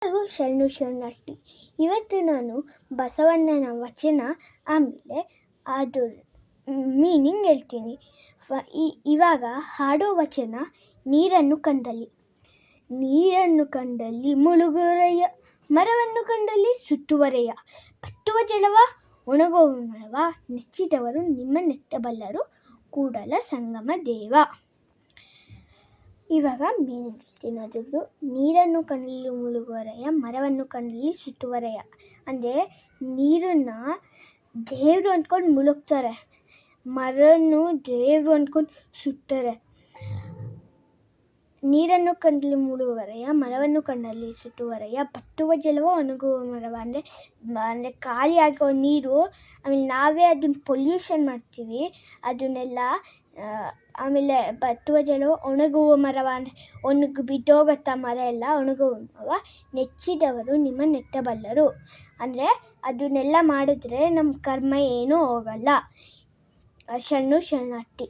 ಶರಣು ಶರಣಾರ್ಥಿ. ಇವತ್ತು ನಾನು ಬಸವಣ್ಣನ ವಚನ ಆಮೇಲೆ ಅದು ಮೀನಿಂಗ್ ಹೇಳ್ತೀನಿ. ಇವಾಗ ಹಾಡೋ ವಚನ ನೀರನ್ನು ಕಂಡಲ್ಲಿ. ನೀರನ್ನು ಕಂಡಲ್ಲಿ ಮುಳುಗುವರೆಯ, ಮರವನ್ನು ಕಂಡಲ್ಲಿ ಸುತ್ತುವರೆಯ, ಪಟ್ಟುವ ಜಲವ ಒಣಗುವ ಮರವ, ನೆಚ್ಚಿದವರು ನಿಮ್ಮ ನೆತ್ತಬಲ್ಲರು ಕೂಡಲ ಸಂಗಮ ದೇವ. ಇವಾಗ ಮೀನಿಂಗ್ ಹೇಳ್ತೀನಿ. ಅದ್ರದ್ದು ನೀರನ್ನು ಕಂಡಲ್ಲಿ ಮುಳುಗುವರೆಯ, ಮರವನ್ನು ಕಂಡಲ್ಲಿ ಸುತ್ತುವರೆಯ ಅಂದರೆ ನೀರನ್ನು ದೇವರು ಅಂದ್ಕೊಂಡು ಮುಳುಗ್ತಾರೆ, ಮರನ್ನು ದೇವರು ಅಂದ್ಕೊಂಡು ಸುತ್ತಾರೆ. ನೀರನ್ನು ಕಂಡಲ್ಲಿ ಮುಳುಗುವರೆಯ, ಮರವನ್ನು ಕಂಡಲ್ಲಿ ಸುತ್ತುವರೆಯ, ಪಟ್ಟುವ ಜಲವ ಒಣಗುವ ಮರವ ಅಂದರೆ ಖಾಲಿ ಆಗೋ ನೀರು. ಆಮೇಲೆ ನಾವೇ ಅದನ್ನ ಪೊಲ್ಯೂಷನ್ ಮಾಡ್ತೀವಿ ಅದನ್ನೆಲ್ಲ. ಆಮೇಲೆ ಪಟ್ಟುವ ಜಲವ ಒಣಗುವ ಮರವ ಅಂದರೆ ಒಣಗಿ ಬಿದ್ದೋಗುತ್ತಾ ಮರ ಎಲ್ಲ, ಒಣಗುವ ಮರವ. ನೆಚ್ಚಿದವರು ನಿಮ್ಮ ನೆತ್ತಬಲ್ಲರು ಅಂದರೆ ಅದನ್ನೆಲ್ಲ ಮಾಡಿದ್ರೆ ನಮ್ಮ ಕರ್ಮ ಏನೂ ಹೋಗಲ್ಲ. ಶರಣು ಶರಣಾರ್ಥಿ.